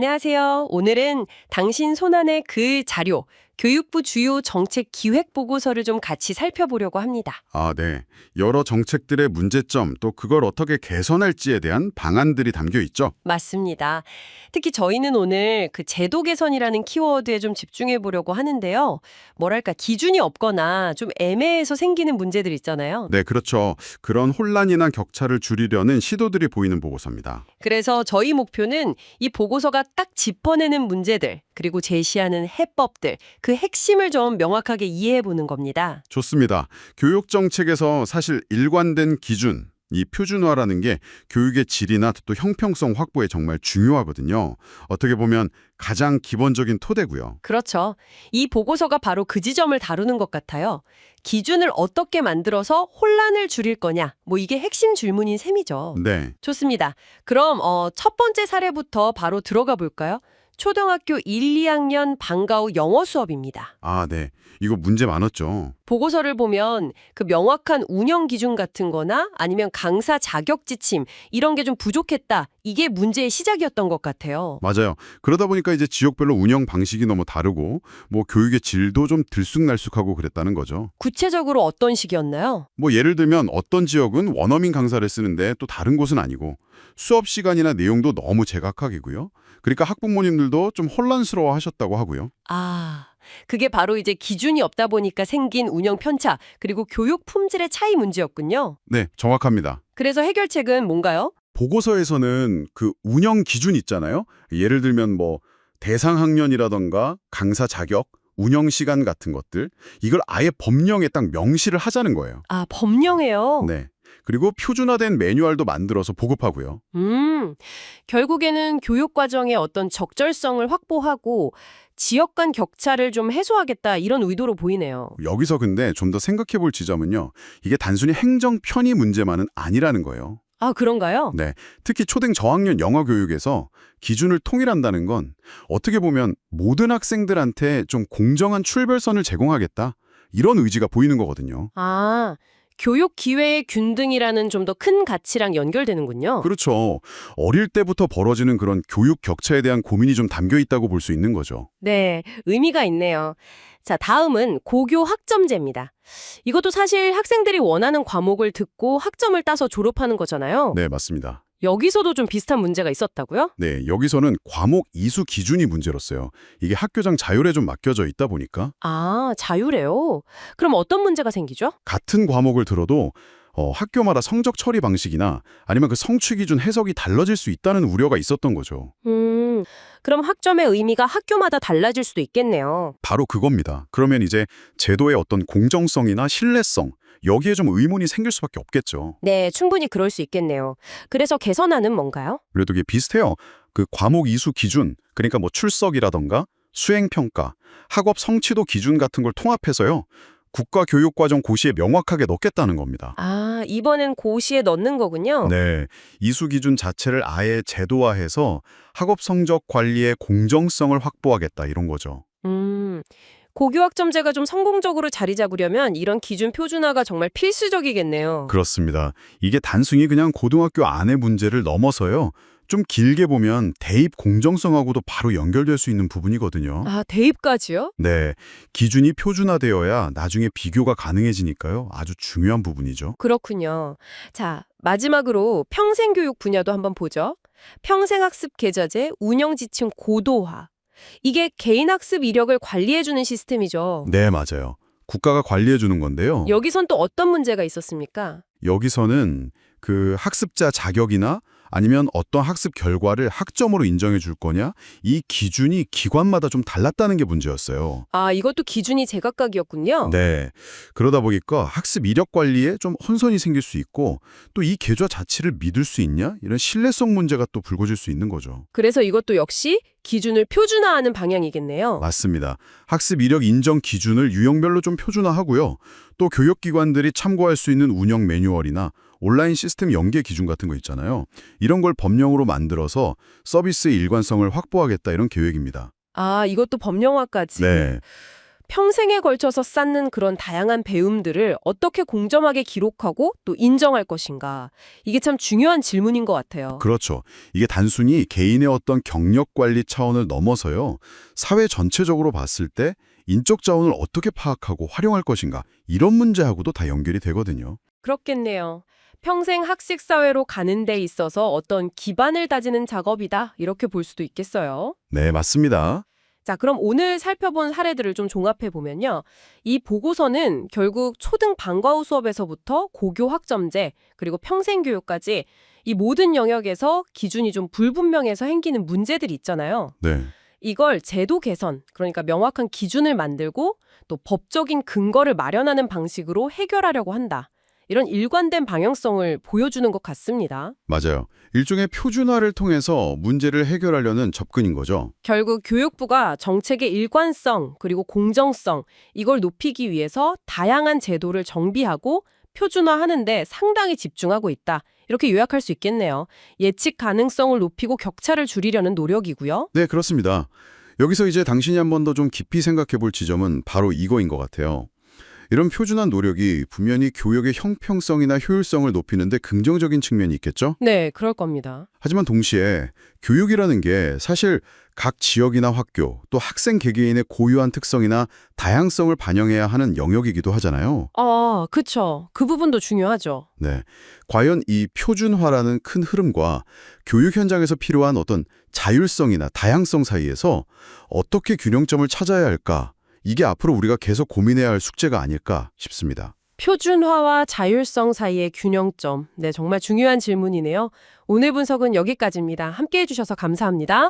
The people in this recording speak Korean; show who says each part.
Speaker 1: 안녕하세요. 오늘은 당신 손안의 그 자료, 교육부 주요 정책 기획 보고서를 좀 같이 살펴보려고 합니다.
Speaker 2: 아, 네. 여러 정책들의 문제점, 또 그걸 어떻게 개선할지에 대한 방안들이 담겨 있죠.
Speaker 1: 맞습니다. 특히 저희는 오늘 그 제도 개선이라는 키워드에 좀 집중해 보려고 하는데요. 뭐랄까, 기준이 없거나 좀 애매해서 생기는 문제들 있잖아요.
Speaker 2: 네, 그렇죠. 그런 혼란이나 격차를 줄이려는 시도들이 보이는 보고서입니다.
Speaker 1: 그래서 저희 목표는 이 보고서가 딱 짚어내는 문제들, 그리고 제시하는 해법들, 그 핵심을 좀 명확하게 이해해 보는 겁니다.
Speaker 2: 좋습니다. 교육 정책에서 사실 일관된 기준, 이 표준화라는 게 교육의 질이나 또 형평성 확보에 정말 중요하거든요. 어떻게 보면 가장 기본적인 토대고요.
Speaker 1: 그렇죠. 이 보고서가 바로 그 지점을 다루는 것 같아요. 기준을 어떻게 만들어서 혼란을 줄일 거냐, 뭐 이게 핵심 질문인 셈이죠.
Speaker 2: 네.
Speaker 1: 좋습니다. 그럼 첫 번째 사례부터 바로 들어가 볼까요? 초등학교 1, 2학년 방과 후 영어 수업입니다.
Speaker 2: 아, 네. 이거 문제 많았죠.
Speaker 1: 보고서를 보면 그 명확한 운영 기준 같은 거나 아니면 강사 자격 지침 이런 게 좀 부족했다. 이게 문제의 시작이었던 것 같아요.
Speaker 2: 맞아요. 그러다 보니까 이제 지역별로 운영 방식이 너무 다르고 뭐 교육의 질도 좀 들쑥날쑥하고 그랬다는 거죠.
Speaker 1: 구체적으로 어떤 식이었나요?
Speaker 2: 뭐 예를 들면 어떤 지역은 원어민 강사를 쓰는데 또 다른 곳은 아니고 수업 시간이나 내용도 너무 제각각이고요. 그러니까 학부모님들도 좀 혼란스러워 하셨다고 하고요.
Speaker 1: 아, 그게 바로 이제 기준이 없다 보니까 생긴 운영 편차, 그리고 교육 품질의 차이 문제였군요.
Speaker 2: 네, 정확합니다.
Speaker 1: 그래서 해결책은 뭔가요?
Speaker 2: 보고서에서는 그 운영 기준 있잖아요. 예를 들면 뭐 대상 학년이라던가 강사 자격, 운영 시간 같은 것들 이걸 아예 법령에 딱 명시를 하자는 거예요.
Speaker 1: 아, 법령이에요.
Speaker 2: 네. 그리고 표준화된 매뉴얼도 만들어서 보급하고요.
Speaker 1: 결국에는 교육 과정의 어떤 적절성을 확보하고 지역 간 격차를 좀 해소하겠다 이런 의도로 보이네요.
Speaker 2: 여기서 근데 좀 더 생각해 볼 지점은요. 이게 단순히 행정 편의 문제만은 아니라는 거예요.
Speaker 1: 아, 그런가요?
Speaker 2: 네. 특히 초등 저학년 영어 교육에서 기준을 통일한다는 건 어떻게 보면 모든 학생들한테 좀 공정한 출발선을 제공하겠다. 이런 의지가 보이는 거거든요.
Speaker 1: 아, 교육 기회의 균등이라는 좀 더 큰 가치랑 연결되는군요.
Speaker 2: 그렇죠. 어릴 때부터 벌어지는 그런 교육 격차에 대한 고민이 좀 담겨 있다고 볼 수 있는 거죠.
Speaker 1: 네, 의미가 있네요. 자, 다음은 고교 학점제입니다. 이것도 사실 학생들이 원하는 과목을 듣고 학점을 따서 졸업하는 거잖아요.
Speaker 2: 네, 맞습니다.
Speaker 1: 여기서도 좀 비슷한 문제가 있었다고요?
Speaker 2: 네, 여기서는 과목 이수 기준이 문제로서요. 이게 학교장 자율에 좀 맡겨져 있다 보니까
Speaker 1: 아, 자율해요? 그럼 어떤 문제가 생기죠?
Speaker 2: 같은 과목을 들어도 학교마다 성적 처리 방식이나 아니면 그 성취 기준 해석이 달라질 수 있다는 우려가 있었던 거죠.
Speaker 1: 그럼 학점의 의미가 학교마다 달라질 수도 있겠네요.
Speaker 2: 바로 그겁니다. 그러면 이제 제도의 어떤 공정성이나 신뢰성, 여기에 좀 의문이 생길 수밖에 없겠죠.
Speaker 1: 네, 충분히 그럴 수 있겠네요. 그래서 개선안은 뭔가요?
Speaker 2: 그래도 이게 비슷해요. 그 과목 이수 기준, 그러니까 뭐 출석이라던가 수행평가, 학업 성취도 기준 같은 걸 통합해서요. 국가교육과정 고시에 명확하게 넣겠다는 겁니다.
Speaker 1: 아, 이번엔 고시에 넣는 거군요.
Speaker 2: 네, 이수 기준 자체를 아예 제도화해서 학업 성적 관리의 공정성을 확보하겠다 이런 거죠.
Speaker 1: 고교 학점제가 좀 성공적으로 자리 잡으려면 이런 기준 표준화가 정말 필수적이겠네요.
Speaker 2: 그렇습니다. 이게 단순히 그냥 고등학교 안의 문제를 넘어서요. 좀 길게 보면 대입 공정성하고도 바로 연결될 수 있는 부분이거든요.
Speaker 1: 아, 대입까지요?
Speaker 2: 네, 기준이 표준화되어야 나중에 비교가 가능해지니까요. 아주 중요한 부분이죠.
Speaker 1: 그렇군요. 자, 마지막으로 평생교육 분야도 한번 보죠. 평생학습 계좌제 운영 지침 고도화. 이게 개인학습 이력을 관리해주는 시스템이죠.
Speaker 2: 네, 맞아요. 국가가 관리해 주는 건데요.
Speaker 1: 여기선 또 어떤 문제가 있었습니까?
Speaker 2: 여기서는 그 학습자 자격이나 아니면 어떤 학습 결과를 학점으로 인정해 줄 거냐, 이 기준이 기관마다 좀 달랐다는 게 문제였어요.
Speaker 1: 아, 이것도 기준이 제각각이었군요.
Speaker 2: 네. 그러다 보니까 학습 이력 관리에 좀 혼선이 생길 수 있고 또 이 계좌 자체를 믿을 수 있냐? 이런 신뢰성 문제가 또 불거질 수 있는 거죠.
Speaker 1: 그래서 이것도 역시 기준을 표준화하는 방향이겠네요.
Speaker 2: 맞습니다. 학습 이력 인정 기준을 유형별로 좀 표준화하고요. 또 교육기관들이 참고할 수 있는 운영 매뉴얼이나 온라인 시스템 연계 기준 같은 거 있잖아요. 이런 걸 법령으로 만들어서 서비스의 일관성을 확보하겠다 이런 계획입니다.
Speaker 1: 아, 이것도 법령화까지.
Speaker 2: 네.
Speaker 1: 평생에 걸쳐서 쌓는 그런 다양한 배움들을 어떻게 공정하게 기록하고 또 인정할 것인가. 이게 참 중요한 질문인 것 같아요.
Speaker 2: 그렇죠. 이게 단순히 개인의 어떤 경력 관리 차원을 넘어서요. 사회 전체적으로 봤을 때 인적 자원을 어떻게 파악하고 활용할 것인가 이런 문제하고도 다 연결이 되거든요.
Speaker 1: 그렇겠네요. 평생 학식 사회로 가는 데 있어서 어떤 기반을 다지는 작업이다. 이렇게 볼 수도 있겠어요.
Speaker 2: 네, 맞습니다.
Speaker 1: 자, 그럼 오늘 살펴본 사례들을 좀 종합해 보면요. 이 보고서는 결국 초등 방과후 수업에서부터 고교 학점제, 그리고 평생교육까지 이 모든 영역에서 기준이 좀 불분명해서 생기는 문제들이 있잖아요.
Speaker 2: 네.
Speaker 1: 이걸 제도 개선, 그러니까 명확한 기준을 만들고 또 법적인 근거를 마련하는 방식으로 해결하려고 한다. 이런 일관된 방향성을 보여주는 것 같습니다.
Speaker 2: 맞아요. 일종의 표준화를 통해서 문제를 해결하려는 접근인 거죠.
Speaker 1: 결국 교육부가 정책의 일관성 그리고 공정성 이걸 높이기 위해서 다양한 제도를 정비하고 표준화하는데 상당히 집중하고 있다. 이렇게 요약할 수 있겠네요. 예측 가능성을 높이고 격차를 줄이려는 노력이고요.
Speaker 2: 네, 그렇습니다. 여기서 이제 당신이 한 번 더 좀 깊이 생각해 볼 지점은 바로 이거인 것 같아요. 이런 표준화 노력이 분명히 교육의 형평성이나 효율성을 높이는데 긍정적인 측면이 있겠죠?
Speaker 1: 네, 그럴 겁니다.
Speaker 2: 하지만 동시에 교육이라는 게 사실 각 지역이나 학교 또 학생 개개인의 고유한 특성이나 다양성을 반영해야 하는 영역이기도 하잖아요.
Speaker 1: 아, 그쵸. 그 부분도 중요하죠.
Speaker 2: 네. 과연 이 표준화라는 큰 흐름과 교육 현장에서 필요한 어떤 자율성이나 다양성 사이에서 어떻게 균형점을 찾아야 할까? 이게 앞으로 우리가 계속 고민해야 할 숙제가 아닐까 싶습니다.
Speaker 1: 표준화와 자율성 사이의 균형점. 네, 정말 중요한 질문이네요. 오늘 분석은 여기까지입니다. 함께해 주셔서 감사합니다.